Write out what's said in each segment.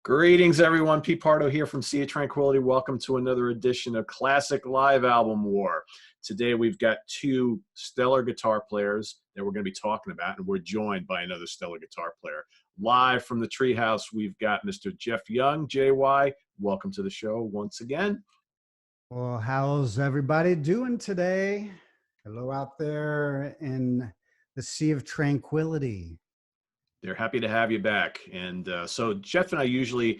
Greetings, everyone. Pete Pardo here from Sea of Tranquility. Welcome to another edition of Classic Live Album War. Today, we've got two stellar guitar players that we're going to be talking about, and we're joined by another stellar guitar player. Live from the Treehouse, we've got Mr. Jeff Young, JY. Welcome to the show once again. Well, how's everybody doing today? Hello out there in the Sea of Tranquility. They're happy to have you back. And so Jeff and I usually,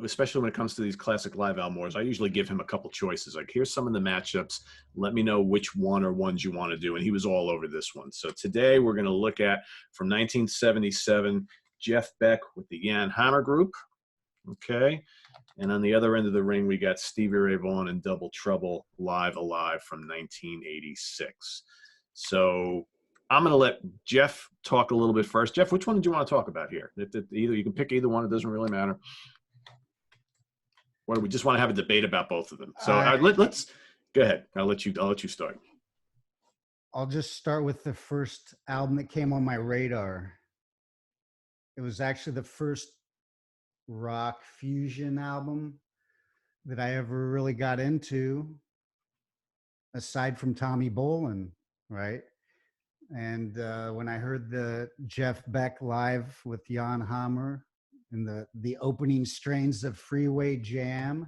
especially when it comes to these classic live album wars, I usually give him a couple choices. Like, here's some of the matchups. Let me know which one or ones you want to do. And he was all over this one. So today we're going to look at, from 1977, Jeff Beck with the janhammer group. Okay. And on the other end of the ring, we got Stevie Ray Vaughan and Double Trouble, Live Alive from 1986. So I'm going to let Jeff talk a little bit first. Jeff, which one did you want to talk about here? Either you can pick either one. It doesn't really matter. Or do we just want to have a debate about both of them? So let's go ahead. I'll let you start. I'll just start with the first album that came on my radar. It was actually the first rock fusion album that I ever really got into, aside from Tommy Bolin, right? And when I heard the Jeff Beck live with janhammer and the opening strains of Freeway Jam,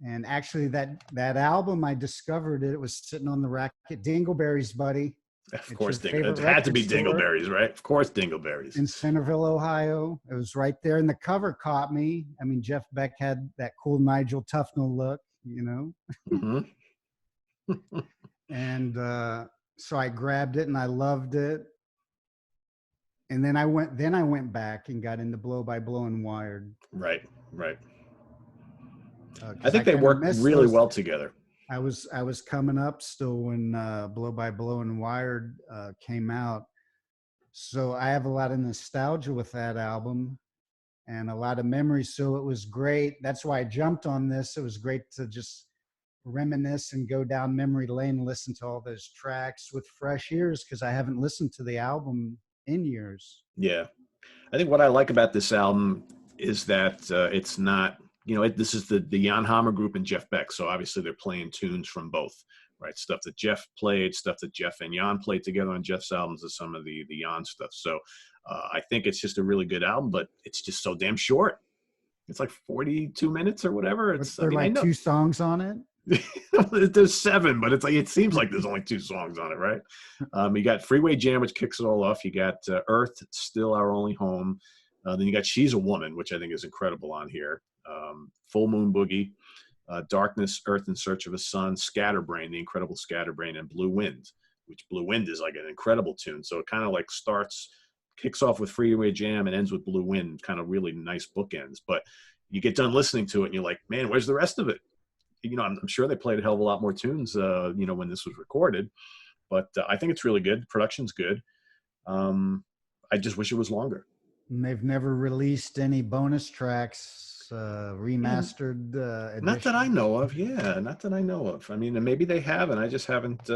and actually that album, I discovered it was sitting on the rack at Dingleberry's, buddy. Of course, it had to be Dingleberry's, right? Of course, Dingleberry's. In Centerville, Ohio. It was right there, and the cover caught me. I mean, Jeff Beck had that cool Nigel Tufnell look, you know? Mm-hmm. And so I grabbed it and I loved it. And then I went back and got into Blow by Blow and Wired. Right. I think they worked really well together. I was coming up still when Blow by Blow and Wired came out. So I have a lot of nostalgia with that album and a lot of memories. So it was great. That's why I jumped on this. It was great to just reminisce and go down memory lane and listen to all those tracks with fresh ears, because I haven't listened to the album in years. Yeah. I think what I like about this album is that it's not, this is the janhammer group and Jeff Beck. So obviously they're playing tunes from both, right? Stuff that Jeff played, stuff that Jeff and Jan played together on Jeff's albums, and some of the Jan stuff. So I think it's just a really good album, but it's just so damn short. It's like 42 minutes or whatever. It's like 2 songs on it. There's 7, but it seems like there's only 2 songs on it, right? You got Freeway Jam, which kicks it all off. You got Earth, Still Our Only Home. Then you got She's a Woman, which I think is incredible on here. Full Moon Boogie, Darkness, Earth in Search of a Sun, Scatterbrain, The Incredible Scatterbrain, and Blue Wind, which Blue Wind is like an incredible tune. So it kind of like kicks off with Freeway Jam and ends with Blue Wind, kind of really nice bookends. But you get done listening to it and you're like, man, where's the rest of it? I'm sure they played a hell of a lot more tunes, when this was recorded, but I think it's really good. Production's good. I just wish it was longer. And they've never released any bonus tracks, remastered. Not that I know of. Yeah, not that I know of. I mean, maybe they have, and I just haven't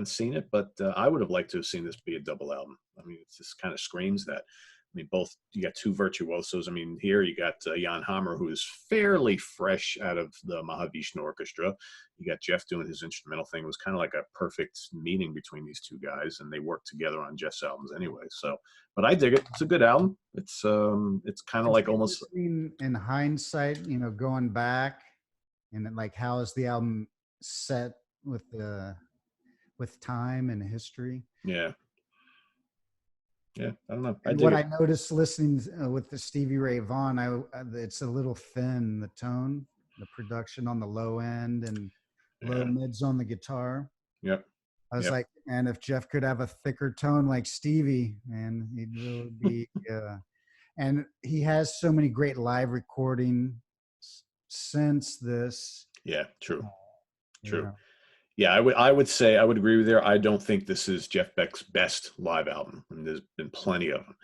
seen it. But I would have liked to have seen this be a double album. I mean, it just kind of screams that. I mean, you got 2 virtuosos. I mean, here you got janhammer, who is fairly fresh out of the Mahavishnu Orchestra. You got Jeff doing his instrumental thing. It was kind of like a perfect meeting between these 2 guys, and they worked together on Jeff's albums anyway. So, but I dig it. It's a good album. It's kind of like almost in hindsight, going back, and then, like, how is the album set with time and history? Yeah. Yeah, I don't know. I noticed listening with the Stevie Ray Vaughan, it's a little thin, the tone, the production on the low end and low mids on the guitar. Yep. I was like, man, if Jeff could have a thicker tone like Stevie, man, he'd really be. And he has so many great live recordings since this. Yeah, true. Yeah, I would say I would agree with you. I don't think this is Jeff Beck's best live album. I mean, there's been plenty of them,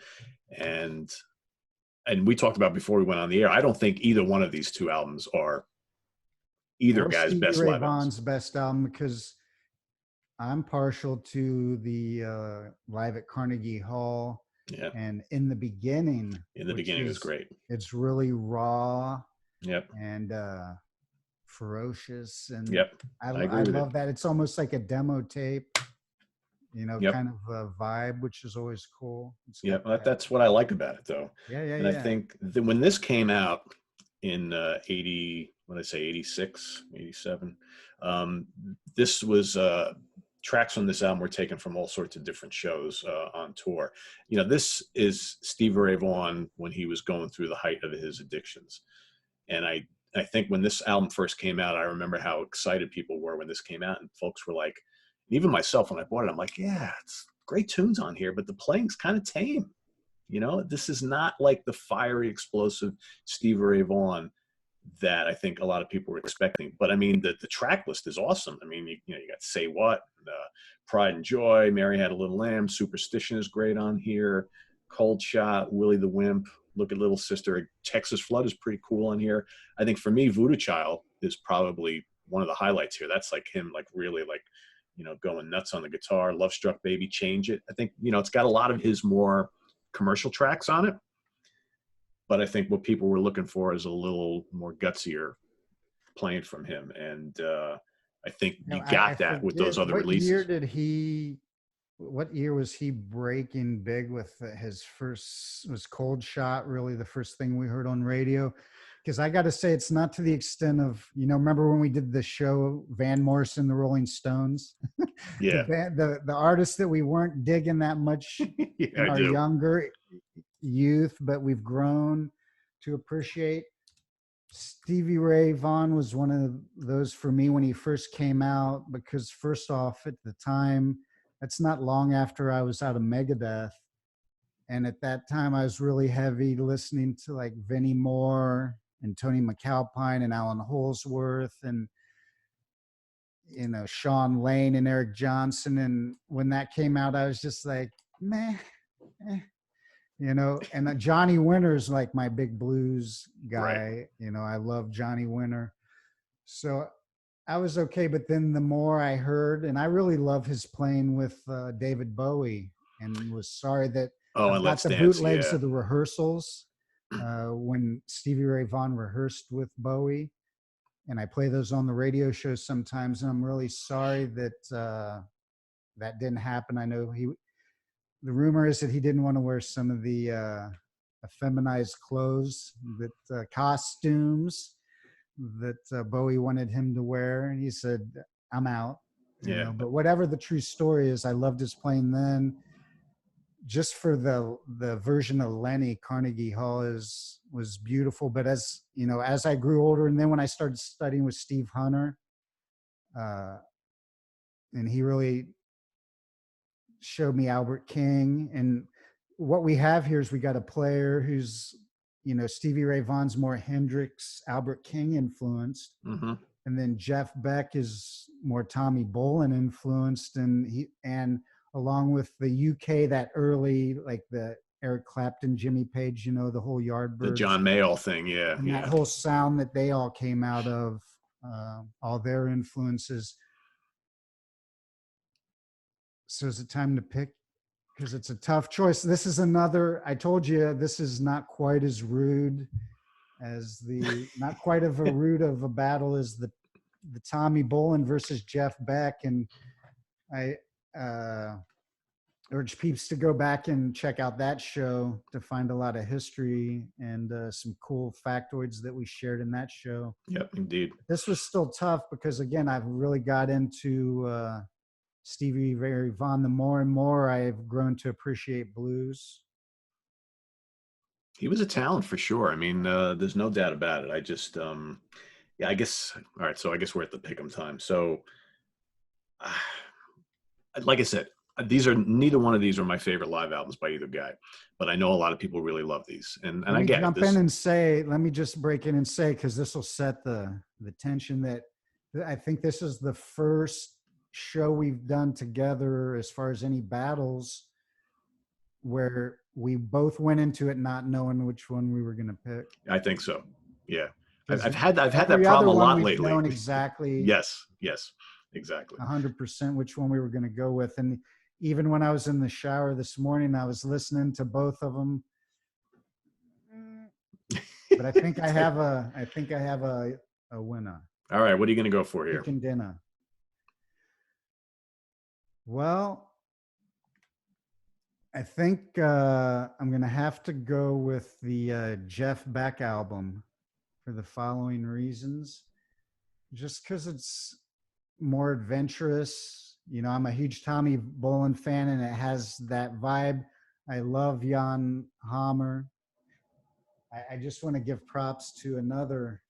and we talked about before we went on the air. I don't think either one of these 2 albums are either guy's best live album. Vaughan's best album, because I'm partial to the Live at Carnegie Hall Yeah. And In the Beginning, In the beginning is great. It's really raw. Yep. And ferocious. And Yep. I agree with love it. that. It's almost like a demo tape, Yep. kind of a vibe, which is always cool. Yeah, that's what I like about it, though. Yeah. And I think that when this came out in 80, what did I say, 86, 87, this was tracks on this album were taken from all sorts of different shows on tour. This is Stevie Ray Vaughan when he was going through the height of his addictions. And I think when this album first came out, I remember how excited people were when this came out, and folks were like, even myself, when I bought it, I'm like, yeah, it's great tunes on here, but the playing's kind of tame. This is not like the fiery, explosive Stevie Ray Vaughan that I think a lot of people were expecting. But I mean, the track list is awesome. I mean, you got Say What, Pride and Joy, Mary Had a Little Lamb, Superstition is great on here, Cold Shot, Willie the Wimp, Look at Little Sister, Texas Flood is pretty cool on here. I think for me, Voodoo Child is probably one of the highlights here. That's like him, like really like, going nuts on the guitar. Love Struck Baby, Change It. I think, it's got a lot of his more commercial tracks on it. But I think what people were looking for is a little more gutsier playing from him. And I think you got that with those other releases. What year was he breaking big with his first, was Cold Shot really the first thing we heard on radio? Because I got to say, it's not to the extent of, remember when we did the show, Van Morrison, the Rolling Stones? Yeah. the artists that we weren't digging that much in our younger youth, but we've grown to appreciate. Stevie Ray Vaughan was one of those for me when he first came out, because first off, at the time, that's not long after I was out of Megadeth. And at that time, I was really heavy listening to like Vinnie Moore and Tony McAlpine and Alan Holsworth and, Sean Lane and Eric Johnson. And when that came out, I was just like, meh, and Johnny Winter's like my big blues guy. Right. I love Johnny Winter. So I was okay. But then the more I heard, and I really love his playing with David Bowie, and was sorry that I got the bootlegs of the rehearsals when Stevie Ray Vaughan rehearsed with Bowie. And I play those on the radio show sometimes. And I'm really sorry that that didn't happen. I know the rumor is that he didn't want to wear some of the feminized clothes, that costumes that Bowie wanted him to wear. And he said, I'm out. But whatever the true story is, I loved his playing then. Just for the version of Lenny, Carnegie Hall was beautiful. But as I grew older, and then when I started studying with Steve Hunter, and he really showed me Albert King. And what we have here is we got a player who's, Stevie Ray Vaughan's more Hendrix, Albert King influenced. Mm-hmm. And then Jeff Beck is more Tommy Bolin influenced. And along with the UK, that early, like the Eric Clapton, Jimmy Page, the whole Yardbirds. The John Mayall thing, yeah. And that whole sound that they all came out of, all their influences. So is it time to pick? Because it's a tough choice. This is another, I told you, this is not quite as rude as not quite of a rude of a battle as the Tommy Bolin versus Jeff Beck. And I urge peeps to go back and check out that show to find a lot of history and some cool factoids that we shared in that show. Yep, indeed. This was still tough because, again, I've really got into Stevie Ray Vaughan. The more and more I've grown to appreciate blues. He was a talent for sure. I mean, there's no doubt about it. I just, I guess, all right, so I guess we're at the pick'em time. So, like I said, neither one of these are my favorite live albums by either guy, but I know a lot of people really love these. And I get jump in and say, let me just break in and say, because this will set the tension, that I think this is the first show we've done together as far as any battles where we both went into it not knowing which one we were going to pick. I think so. Yeah. I've had that problem a lot lately. Known exactly. Yes, exactly. 100% which one we were going to go with. And even when I was in the shower this morning, I was listening to both of them. But I think I have a winner. All right, what are you going to go for here? Chicken dinner. Well, I think I'm going to have to go with the Jeff Beck album for the following reasons. Just because it's more adventurous. You know, I'm a huge Tommy Bolin fan, and it has that vibe. I love Janhammer. I just want to give props to another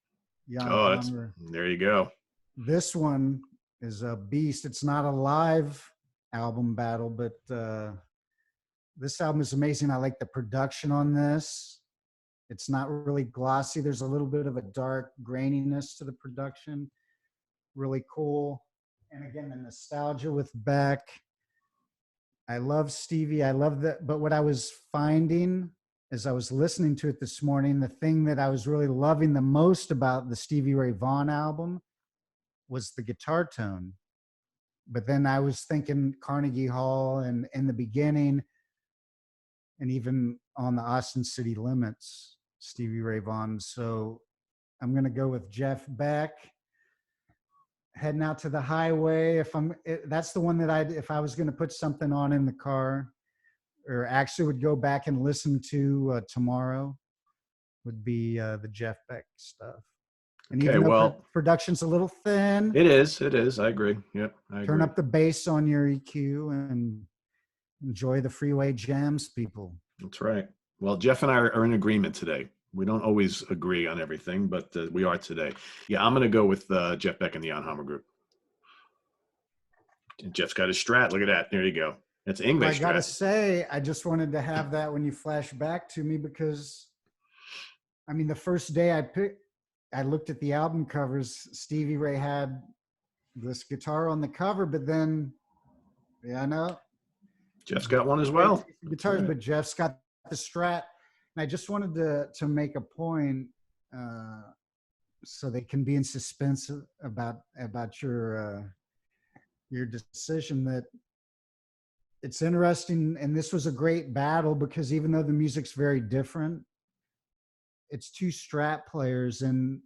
Janhammer. There you go. This one is a beast. It's not a live album battle, but this album is amazing. I like the production on this. It's not really glossy. There's a little bit of a dark graininess to the production. Really cool. And again, the nostalgia with Beck. I love Stevie. I love that. But what I was finding as I was listening to it this morning, the thing that I was really loving the most about the Stevie Ray Vaughan album was the guitar tone. But then I was thinking Carnegie Hall and in the beginning, and even on the Austin City Limits, Stevie Ray Vaughan. So I'm going to go with Jeff Beck. Heading out to the highway. That's the one that if I was going to put something on in the car, or actually would go back and listen to tomorrow, would be the Jeff Beck stuff. And okay, even though production's a little thin, it is. I agree. Yep, I agree. Turn up the bass on your EQ and enjoy the freeway jams, people. That's right. Well, Jeff and I are in agreement today. We don't always agree on everything, but we are today. Yeah, I'm going to go with Jeff Beck and the Janhammer Group. And Jeff's got his Strat. Look at that. There you go. It's English. Well, I got to say, I just wanted to have that when you flash back to me because, I mean, the first day I looked at the album covers. Stevie Ray had this guitar on the cover, but then, yeah, I know. Jeff's got one as well. Guitars, but Jeff's got the Strat. And I just wanted to make a point so they can be in suspense about your decision, that it's interesting. And this was a great battle because even though the music's very different, it's two Strat players, and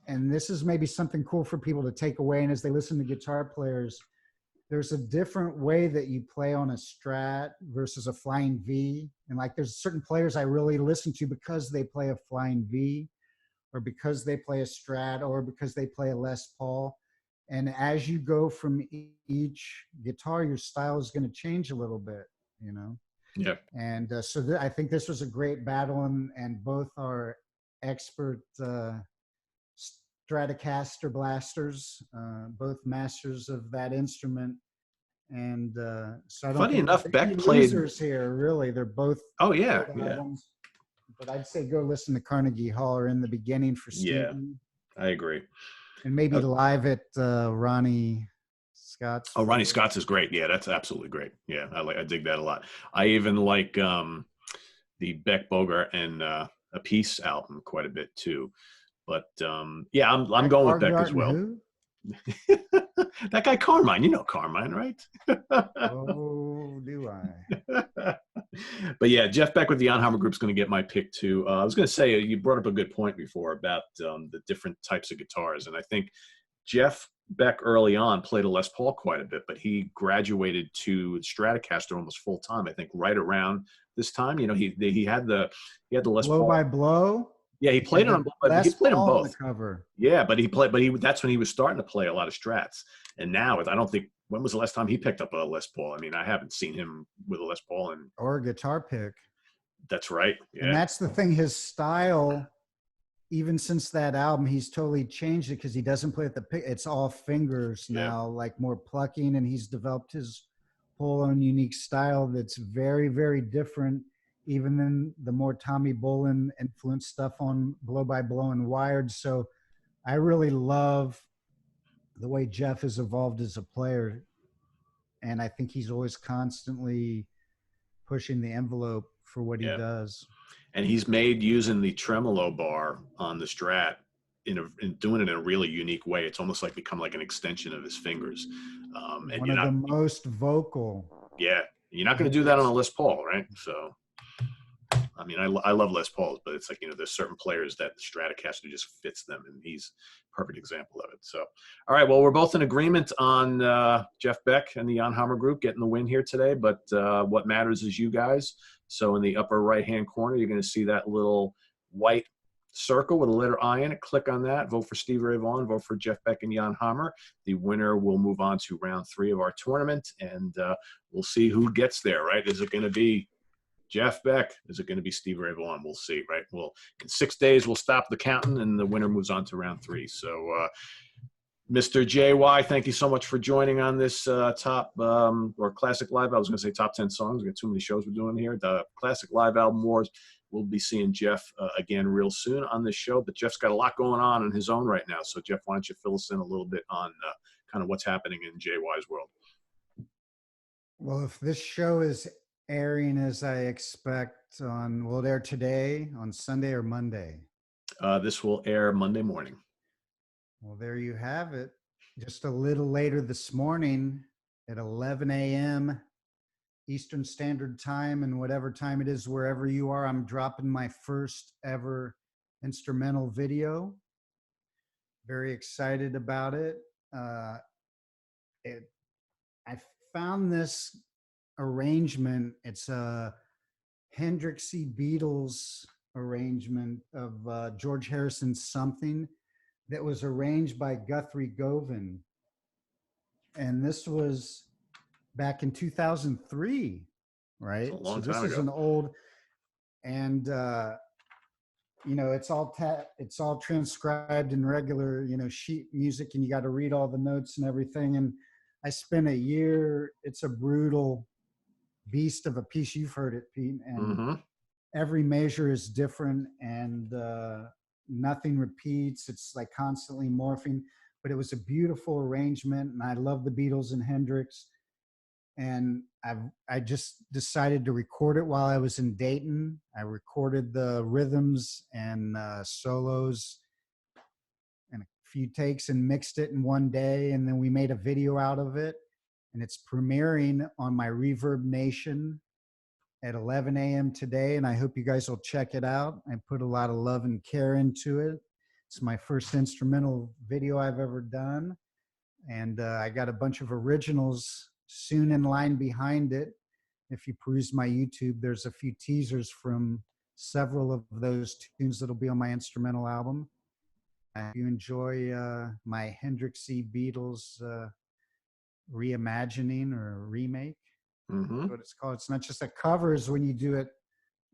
this is maybe something cool for people to take away. And as they listen to guitar players, there's a different way that you play on a Strat versus a flying V. And like, there's certain players I really listen to because they play a flying V, or because they play a Strat, or because they play a Les Paul. And as you go from each guitar, your style is going to change a little bit, you know? Yeah. And so I think this was a great battle, and both are expert Stratocaster blasters, both masters of that instrument. And so I don't funny think enough, Beck played losers here. Really, they're both. Oh yeah, albums. But I'd say go listen to Carnegie Hall or In the Beginning for Stevie. Yeah, I agree. And maybe live at Ronnie Scott's. Oh, Ronnie Scott's is great. Yeah, that's absolutely great. Yeah, I dig that a lot. I even like the Beck Bogart and A Peace album quite a bit too. But yeah, I'm going with Beck as well. Who? That guy Carmine, you know Carmine, right? Oh, do I? But yeah, Jeff Beck with the Janhammer Group's going to get my pick too. I was going to say, you brought up a good point before about the different types of guitars, and I think Jeff Beck early on played a Les Paul quite a bit, but he graduated to Stratocaster almost full time. I think right around this time, you know, he had the Les Paul. Blow by Blow. Yeah, he played it on. He played them both. On the cover. Yeah, but that's when he was starting to play a lot of Strats. And now, I don't think, when was the last time he picked up a Les Paul? I mean, I haven't seen him with a Les Paul or a guitar pick. That's right. Yeah. And that's the thing. His style, even since that album, he's totally changed it because he doesn't play at the pick. It's all fingers now, like more plucking, and he's developed his whole own unique style that's very, very different. Even than the more Tommy Bolin influenced stuff on Blow by Blow and Wired. So I really love the way Jeff has evolved as a player. And I think he's always constantly pushing the envelope for what he does. And he's made using the tremolo bar on the Strat in doing it in a really unique way. It's almost like become like an extension of his fingers. And One you're of not, the most vocal. yeah, you're not going to do that on a Hendrix. Les Paul, right? So, I mean, I love Les Pauls, but it's like, there's certain players that the Stratocaster just fits them, and he's a perfect example of it. So, all right, well, we're both in agreement on Jeff Beck and the Janhammer group getting the win here today, but what matters is you guys. So in the upper right-hand corner, you're going to see that little white circle with a letter I in it. Click on that. Vote for Stevie Ray Vaughan. Vote for Jeff Beck and Janhammer. The winner will move on to round 3 of our tournament, and we'll see who gets there, right? Is it going to be Jeff Beck? Is it going to be Stevie Ray Vaughan? We'll see, right? Well, in 6 days, we'll stop the counting, and the winner moves on to round 3. So, Mr. JY, thank you so much for joining on this top or classic live. I was going to say top 10 songs. We got too many shows we're doing here. The classic live album wars. We'll be seeing Jeff again real soon on this show, but Jeff's got a lot going on his own right now. So, Jeff, why don't you fill us in a little bit on kind of what's happening in JY's world? Well, if this show is airing as I expect will it air today, on Sunday or Monday? This will air Monday morning. Well, there you have it. Just a little later this morning at 11 a.m. Eastern Standard Time, and whatever time it is wherever you are, I'm dropping my first ever instrumental video. Very excited about it. I found this arrangement. It's a Hendrixy Beatles arrangement of George Harrison's Something that was arranged by Guthrie Govan. And this was back in 2003, right? It's a long so this time is ago. an old, and it's all transcribed in regular, sheet music, and you got to read all the notes and everything. And I spent a year. It's a brutal beast of a piece. You've heard it, Pete, and every measure is different, and nothing repeats. It's like constantly morphing, but it was a beautiful arrangement, and I love the Beatles and Hendrix. And I just decided to record it while I was in Dayton. I recorded the rhythms and solos and a few takes and mixed it in one day. And then we made a video out of it. And it's premiering on my Reverb Nation at 11 a.m. today. And I hope you guys will check it out. I put a lot of love and care into it. It's my first instrumental video I've ever done. And I got a bunch of originals soon in line behind it. If you peruse my YouTube, there's a few teasers from several of those tunes that'll be on my instrumental album. I hope you enjoy my Hendrixy Beatles reimagining or remake. That's what it's called. It's not just a covers when you do it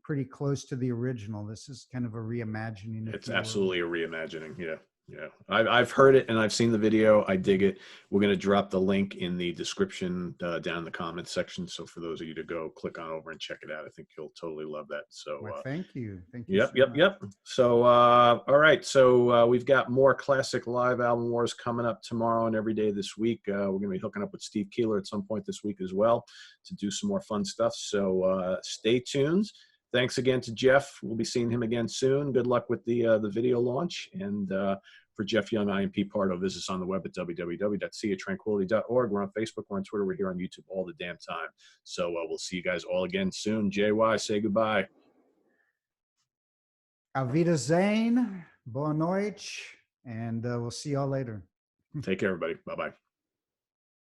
pretty close to the original. This is kind of a reimagining. It's absolutely a reimagining. Yeah. Yeah, I've heard it and I've seen the video. I dig it. We're going to drop the link in the description down in the comments section. So for those of you to go click on over and check it out, I think you'll totally love that. So thank you. Thank you. Yep. So all right. So we've got more classic live album wars coming up tomorrow and every day this week. We're going to be hooking up with Steve Keeler at some point this week as well to do some more fun stuff. So stay tuned. Thanks again to Jeff. We'll be seeing him again soon. Good luck with the video launch. And for Jeff Young, I am Pete Pardo. Visit us on the web at www.seaoftranquility.org. We're on Facebook. We're on Twitter. We're here on YouTube all the damn time. So we'll see you guys all again soon. JY, say goodbye. Auf Wiedersehen. Boa noite. And we'll see y'all later. Take care, everybody. Bye-bye.